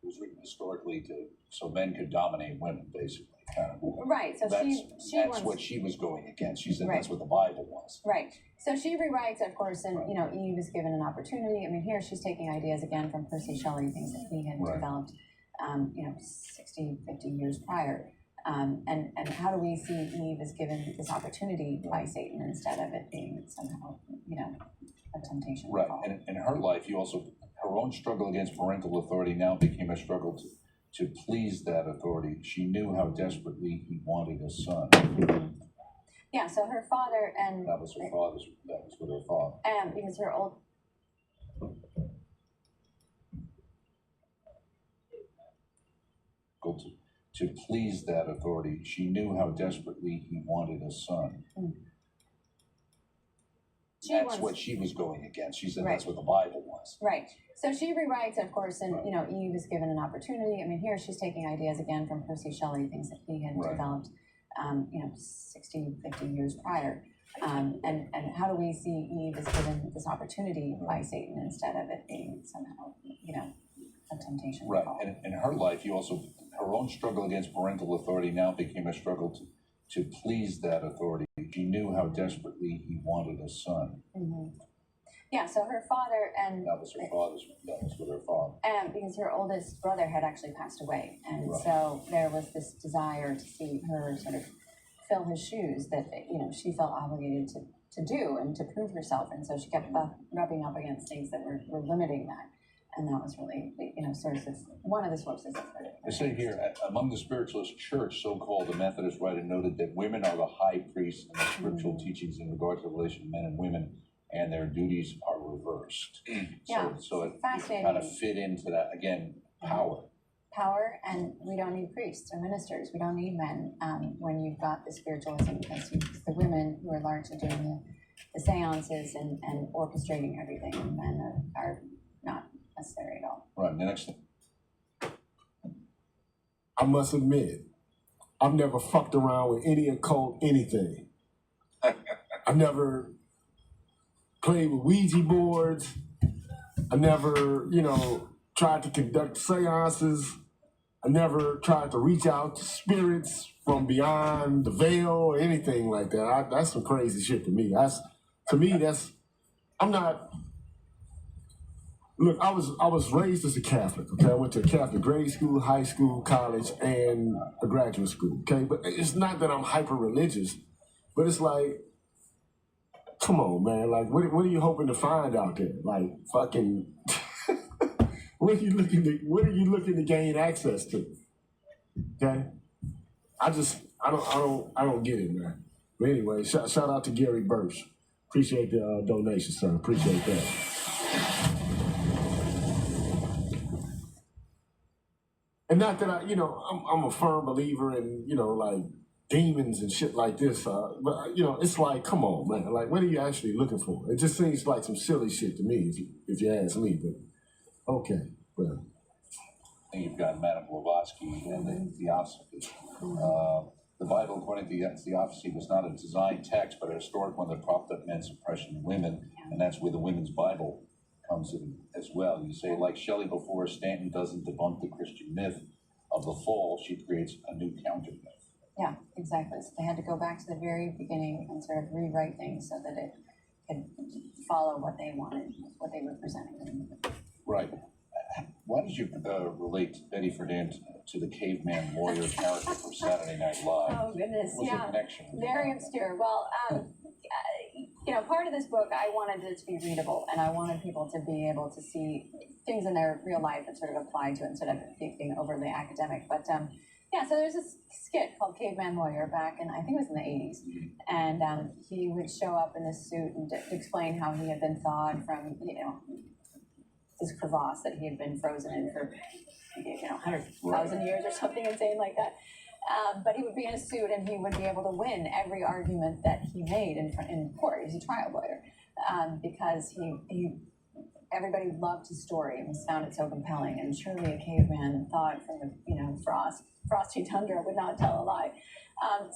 it was written historically so men could dominate women, basically. Kind of. Right. So That's she what she was going against. She said Right. that's what the Bible was. Right. So she rewrites, of course, and Eve is given an opportunity. I mean, here she's taking ideas again from Percy Shelley, things that he had Right. developed, 60, 50 years prior. And how do we see Eve is given this opportunity by Satan instead of it being somehow, a temptation? Right. And in her life, her own struggle against parental authority now became a struggle to please that authority. She knew how desperately he wanted a son. Yeah. So her father and That was her father's. That was with her father. because her old. To please that authority, she knew how desperately he wanted a son. That's what she was going against. She said Right. that's what the Bible was. Right. So she rewrites, of course, and Eve is given an opportunity. I mean, here she's taking ideas again from Percy Shelley, things that he had Right. developed, 60, 50 years prior. And how do we see Eve as given this opportunity by Satan instead of it being somehow, a temptation? Right, and in her life, her own struggle against parental authority now became a struggle to please that authority. She knew how desperately he wanted a son. Mm-hmm. Yeah, so her father and That was with her father. and because her oldest brother had actually passed away, and Right. so there was this desire to see her sort of fill his shoes that she felt obligated to do and to prove herself, and so she kept rubbing up against things that were limiting that, and that was really one of the sources of her. They say here, among the spiritualist church, so-called, the Methodist writer noted that women are the high priests in the scriptural teachings in regard to the relation of men and women, and their duties are reversed. Yeah, So it fascinating. kind of fit into that, again, power. Power, and we don't need priests or ministers. We don't need men when you've got the spiritualism, because it's the women who are largely doing the seances and orchestrating everything, and men are not necessary at all. Right, the next thing. I must admit, I've never fucked around with any occult anything. I've never played with Ouija boards. I never, tried to conduct seances. I never tried to reach out to spirits from beyond the veil or anything like that. That's some crazy shit to me. I'm not. Look, I was raised as a Catholic. Okay, I went to a Catholic grade school, high school, college, and a graduate school. Okay, but it's not that I'm hyper religious, but it's like, come on, man. Like, what are you hoping to find out there? Like, fucking. What are you looking to gain access to? Okay, I don't get it, man. But anyway, shout out to Gary Birch. Appreciate the donation, sir. Appreciate that. And not that I'm a firm believer in like demons and shit like this. But it's like, come on, man. Like, what are you actually looking for? It just seems like some silly shit to me, if you ask me. But okay, well. And you've got Madame Blavatsky and the Theosophy. The Bible, according to the Theosophy, was not a design text, but a historic one that propped up men's oppression of women, and that's where the Women's Bible comes in as well. You say, like Shelley before, Stanton doesn't debunk the Christian myth of the fall, she creates a new counter myth. Yeah, exactly. So they had to go back to the very beginning and sort of rewrite things so that it could follow what they wanted, what they were presenting. Right. Why did you relate Betty Friedan to the caveman lawyer character from Saturday Night Live? Oh, goodness, What's yeah. the connection? Very obscure. Well, part of this book, I wanted it to be readable, and I wanted people to be able to see things in their real life that sort of apply to it instead of being overly academic. But so there's this skit called Caveman Lawyer back in, I think it was in the 80s. And he would show up in this suit and explain how he had been thawed from, this crevasse that he had been frozen in for 100,000 years or something insane like that. But he would be in a suit and he would be able to win every argument that he made in court. He was a trial lawyer because everybody loved his story and found it so compelling. And surely a caveman thought from the frosty tundra would not tell a lie.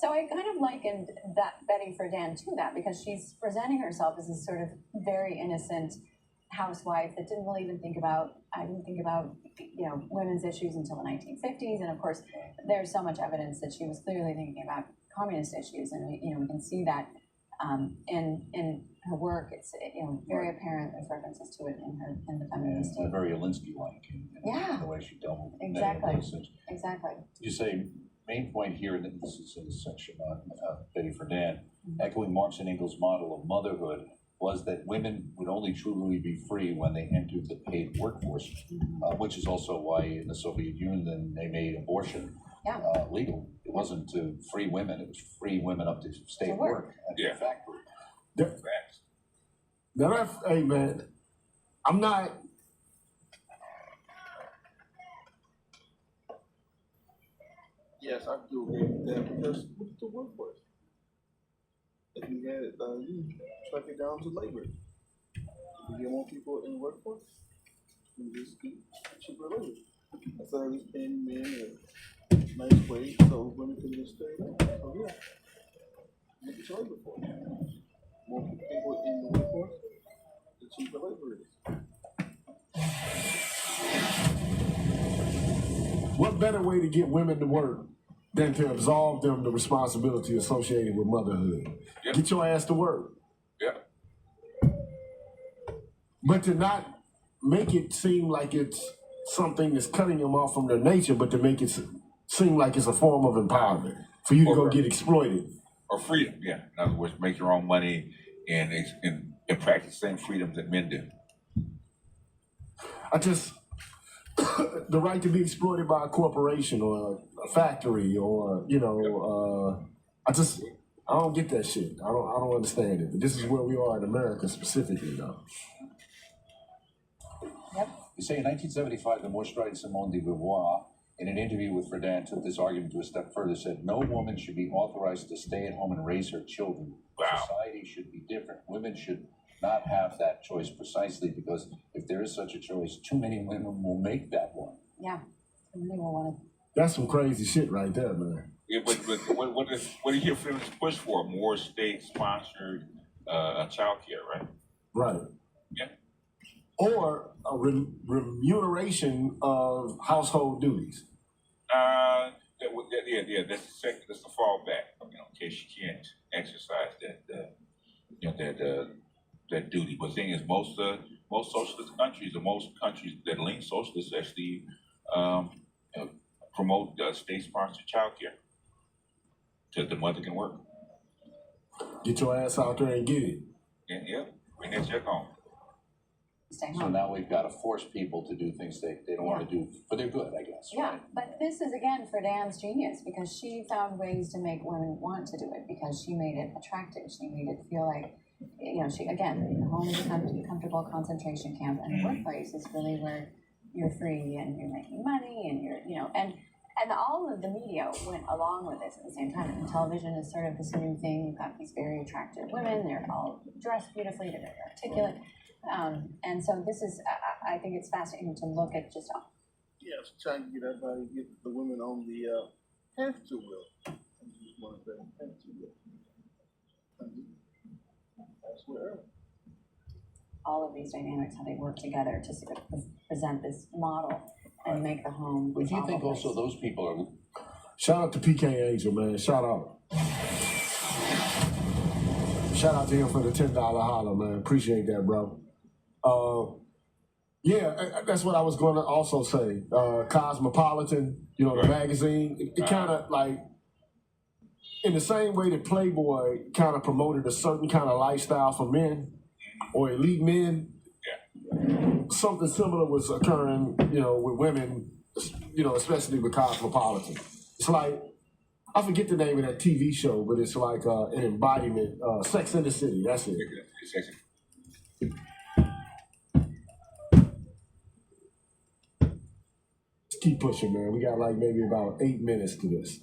So I kind of likened that Betty Friedan to that, because she's presenting herself as this sort of very innocent housewife that didn't really even think about women's issues until the 1950s. And of course, there's so much evidence that she was clearly thinking about communist issues, and we can see that in her work. It's very apparent there's references to it in the feminist. And very Alinsky-like in the way she dealt with Exactly. many of those things. Exactly. You say main point here, and this is in this section on Betty Friedan, echoing Marx and Engels' model of motherhood, was that women would only truly be free when they entered the paid workforce, which is also why in the Soviet Union they made abortion legal. It wasn't to free women; it was free women up to state work at the factory. Hey man, I'm not. Yes, I do agree with that, because look at the workforce. If you had you track it down to labor, if you get more people in the workforce, you just get cheaper labor. Instead of just paying men a nice wage so women can just stay there. So yeah, look at your labor force. what better way to get women to work than to absolve them the responsibility associated with motherhood? Yep. Get your ass to work. Yeah. But to not make it seem like it's something that's cutting them off from their nature, but to make it seem like it's a form of empowerment for you to go get exploited. Or freedom, yeah. In other words, make your own money and practice the same freedoms that men do. I just, the right to be exploited by a corporation or a factory or, I don't get that shit. I don't understand it. But this is where we are in America specifically though. Yep. You say in 1975, the more strident Simone de Beauvoir, in an interview with Friedan, took this argument to a step further, said, no woman should be authorized to stay at home and raise her children. Wow. Society should be different. Women should not have that choice precisely because if there is such a choice, too many women will make that one. Yeah. Somebody will want to. That's some crazy shit right there, man. Yeah, but what do you hear feminists push for? More state-sponsored child care, right? Right. Yeah. Or a remuneration of household duties. That's the fallback. In case you can't exercise that duty. But the thing is, most socialist countries, or most countries that lean socialist, actually promote state-sponsored child care so the mother can work. Get your ass out there and get it. Yeah, bring that check home. Stay So home. now we've got to force people to do things they don't want to do for their good, I guess. Yeah, Right? but this is again Friedan's genius because she found ways to make women want to do it because she made it attractive. She made it feel like, she again, the home is a comfortable concentration camp, and the workplace is really where you're free and you're making money and and all of the media went along with this at the same time. And television is sort of this new thing. You've got these very attractive women. They're all dressed beautifully. They're very articulate. And so this is, I think it's fascinating to look at just Yeah, she's trying to get everybody, get the women on the hamster wheel. I just want to say hamster wheel. That's where. all of these dynamics, how they work together to sort of present this model and make the home. But do you think all also those people are Shout out to PK Angel, man. Shout out. Shout out to him for the $10 holler, man. Appreciate that, bro. That's what I was going to also say. Cosmopolitan, the magazine, it kind of like, in the same way that Playboy kind of promoted a certain kind of lifestyle for men or elite men, something similar was occurring, with women, especially with Cosmopolitan. It's like, I forget the name of that TV show, but it's like an embodiment, Sex and the City, that's it. Let's keep pushing, man. We got like maybe about 8 minutes to this.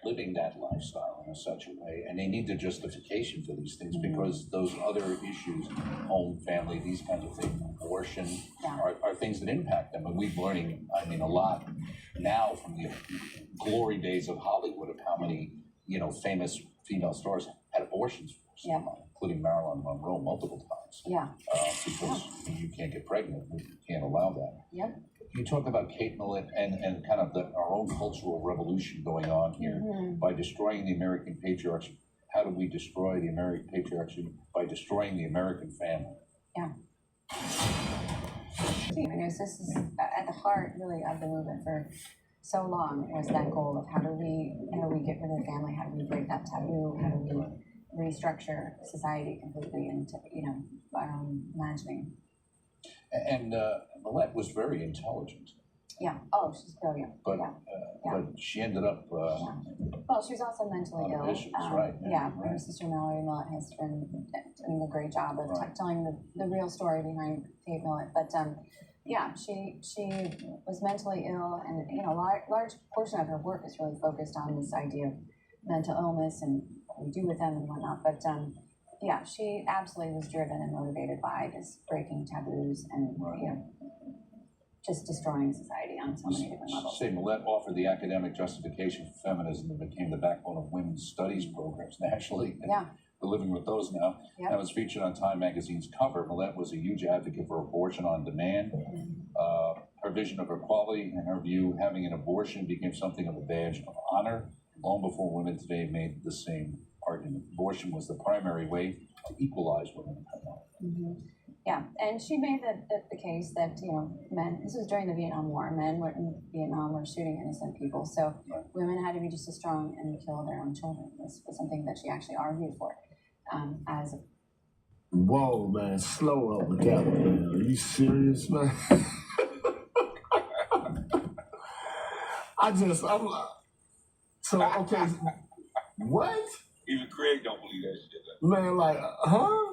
living that lifestyle in such a way, and they need the justification for these things because those other issues, home, family, these kinds of things, abortion, are things that impact them. And we're learning, a lot now from the glory days of Hollywood of how many, famous female stars had abortions, including Marilyn Monroe multiple times. Because you can't get pregnant, we can't allow that. You talk about Kate Millett and kind of our own cultural revolution going on here by destroying the American patriarchy. How do we destroy the American patriarchy? By destroying the American family. This is at the heart, really, of the movement for so long was that goal of how do we get rid of the family? How do we break that taboo? How do we restructure society completely into our own imagining? And Millett was very intelligent. Oh, she's brilliant. But she ended up. Well, she was also mentally ill. Issues, right? Her sister Mallory Millett has been doing a great job of telling the real story behind Kate Millett. But she was mentally ill, and a large portion of her work is really focused on this idea of mental illness and what we do with them and whatnot. But she absolutely was driven and motivated by this breaking taboos and just destroying society on so many different levels. Say Millett offered the academic justification for feminism that became the backbone of women's studies programs nationally. We're living with those now. That was featured on Time magazine's cover. Millett was a huge advocate for abortion on demand. Her vision of equality. In her view, having an abortion became something of a badge of honor. Long before women today made the same argument. Abortion was the primary way to equalize women. Yeah, and she made the case that, you know, men, this was during the Vietnam War, men were in Vietnam were shooting innocent people, so women had to be just as strong and kill their own children. This was something that she actually argued for. As Whoa, man, slow up with that one, man. Are you serious, man? I'm so, okay, what? Even Craig don't believe that shit. Man, like, huh?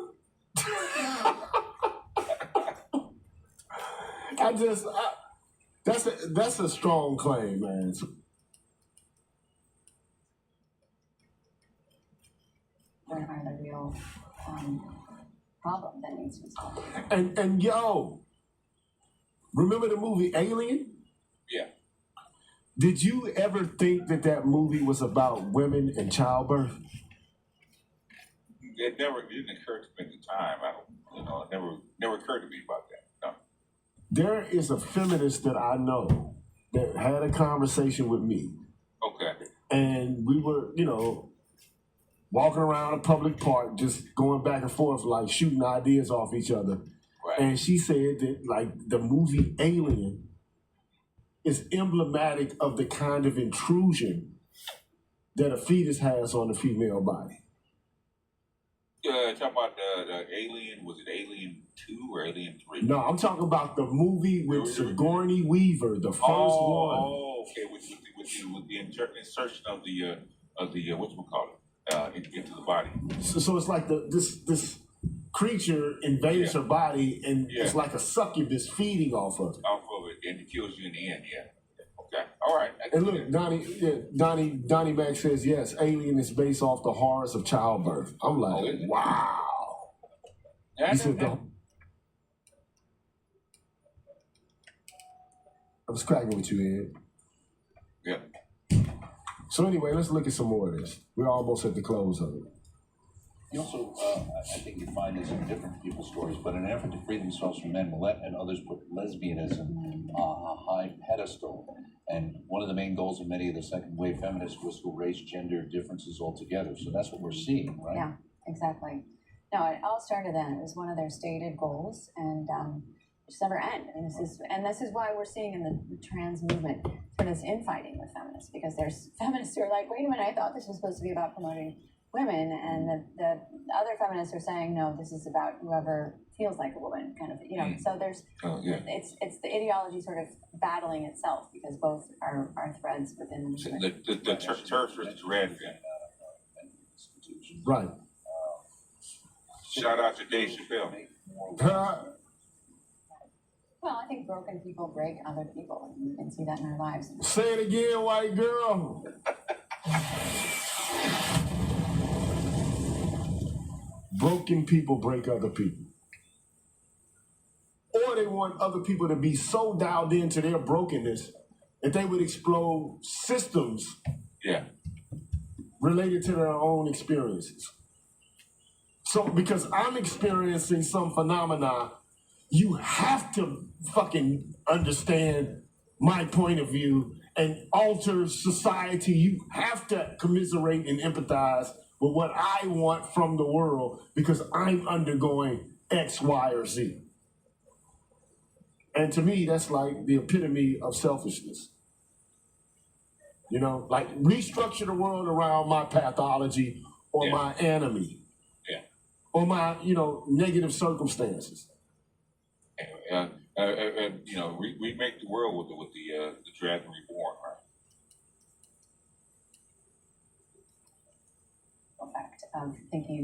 That's a strong claim, man. are the real problem that needs to be solved. And yo, remember the movie Alien? Yeah. Did you ever think that movie was about women and childbirth? It didn't occur to me at the time. It never occurred to me about that. No. There is a feminist that I know that had a conversation with me. Okay. And we were, walking around a public park, just going back and forth, like shooting ideas off each other. Right. And she said that, like, the movie Alien is emblematic of the kind of intrusion that a fetus has on the female body. Talking about the Alien, was it Alien 2 or Alien 3? No, I'm talking about the movie with Sigourney Weaver, the first one. Oh, okay, with the insertion of the whatchamacallit, into the body. So it's like this creature invades her body, and it's like a succubus feeding off of it. Off of it, and it kills you in the end, yeah. Okay, all right. And look, Donnie Mac says, yes, Alien is based off the horrors of childbirth. I'm like, wow. He said, I was cracking with you, Ed. Yeah. So anyway, let's look at some more of this. We're almost at the close of it. You also, I think you find this in different people's stories, but in an effort to free themselves from men, Millette and others put lesbianism on a high pedestal. And one of the main goals of many of the second wave feminists was to erase gender differences altogether. So that's what we're seeing, right? Yeah, exactly. No, it all started then. It was one of their stated goals, and just never end. And this is why we're seeing in the trans movement sort of this infighting with feminists, because there's feminists who are like, wait a minute, I thought this was supposed to be about promoting women, and the other feminists are saying, no, this is about whoever feels like a woman, kind of, so there's, it's the ideology sort of battling itself, because both are threads within the movement. The turf is red. Right. Shout out to Dave Chappelle. Well, I think broken people break other people, and you can see that in our lives. Say it again, white girl. Broken people break other people. Or they want other people to be so dialed into their brokenness that they would explode systems related to their own experiences. So because I'm experiencing some phenomena, you have to fucking understand my point of view and alter society. You have to commiserate and empathize with what I want from the world because I'm undergoing X, Y, or Z. And to me, that's like the epitome of selfishness. Like restructure the world around my pathology or my enemy. Or my, negative circumstances. Remake the world with the Dragon Reborn, right? Effect of thinking,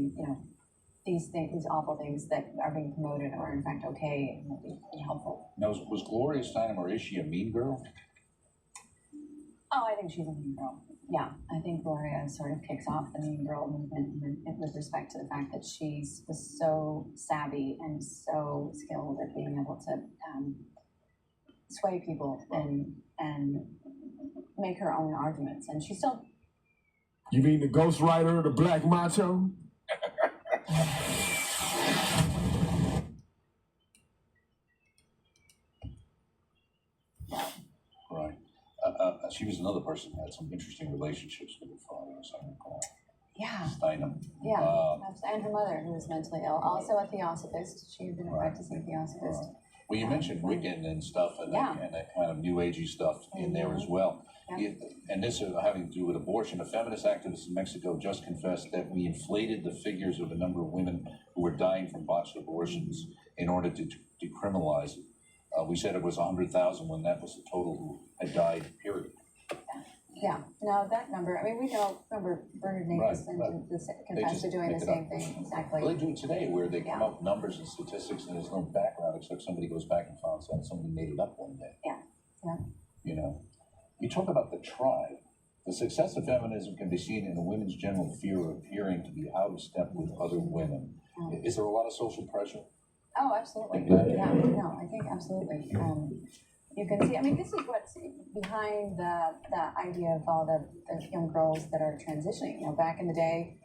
these awful things that are being promoted are in fact okay and will be helpful. Now, was Gloria Steinem, or is she a mean girl? Oh, I think she's a mean girl. Yeah, I think Gloria sort of kicks off the mean girl movement with respect to the fact that she was so savvy and so skilled at being able to sway people and make her own arguments. And she still... You mean the ghostwriter, the Black Macho? She was another person who had some interesting relationships with her father, as I recall. Yeah, Steinem. yeah. Uh, And her mother, who was mentally ill, also a theosophist. She had been a Right. practicing theosophist. Well, you mentioned Wiccan and stuff, and, Yeah. that kind of new agey stuff in there as well. Yeah. And this is having to do with abortion. A feminist activist in Mexico just confessed that we inflated the figures of the number of women who were dying from botched abortions in order to decriminalize it. We said it was 100,000 when that was the total who had died, period. Yeah, no, that number, I mean, we know, remember Bernard Nagus Right, right. confessed just to doing the make it same up. thing, exactly. Well, they do it today, where they come Yeah. up with numbers and statistics, and there's no background except somebody goes back and finds out somebody made it up one day. Yeah, yeah. You know, you talk about the tribe. The success of feminism can be seen in the women's general fear of appearing to be out of step with other women. Is there a lot of social pressure? Oh, absolutely. Yeah. Yeah, no, I think absolutely. You can see, I mean, this is what's behind the idea of all the young girls that are transitioning. You know, back in the day,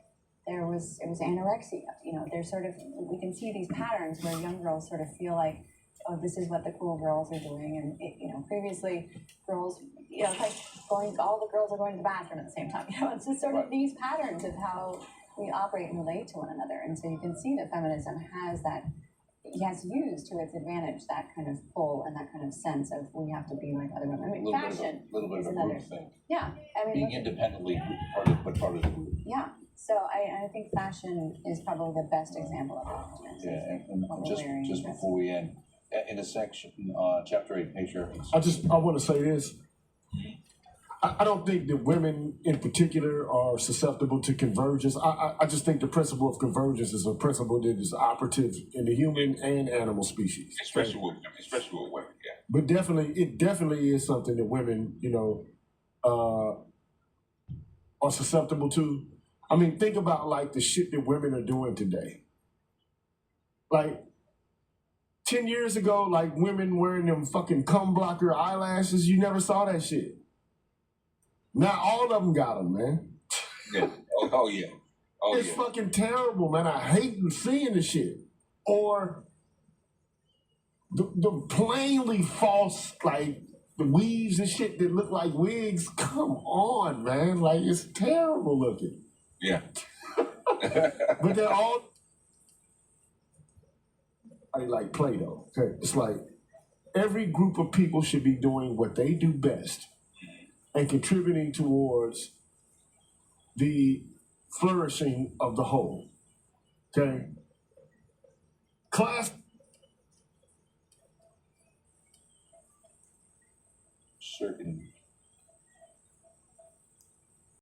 it was anorexia. You know, there's sort of, we can see these patterns where young girls sort of feel like, oh, this is what the cool girls are doing. And, you know, previously girls, you know, it's like all the girls are going to the bathroom at the same time. You know, it's just sort of these patterns of how we operate and relate to one another. And so you can see that feminism has used to its advantage that kind of pull and that kind of sense of we have to be like other women. I mean, fashion little bit is of a another. group thing. Yeah, I mean, Being look at- independently part of the group. yeah. So I think fashion is probably the best example of that. Yeah, and What we're just wearing, before we end, in a section, chapter 8, patriarchy. I want to say this. I don't think that women in particular are susceptible to convergence. I just think the principle of convergence is a principle that is operative in the human and animal species. Especially with women, yeah. But it definitely is something that women, you know, are susceptible to. I mean, think about like the shit that women are doing today. Like 10 years ago, like women wearing them fucking cum blocker eyelashes, you never saw that shit. Now all of them got them, man. Yeah. Oh yeah. Oh It's yeah. fucking terrible, man. I hate seeing the shit. Or the plainly false, like the weaves and shit that look like wigs. Come on, man. Like it's terrible looking. Yeah. But they're all like Play-Doh. Okay? It's like every group of people should be doing what they do best and contributing towards the flourishing of the whole. Okay? Class. Certain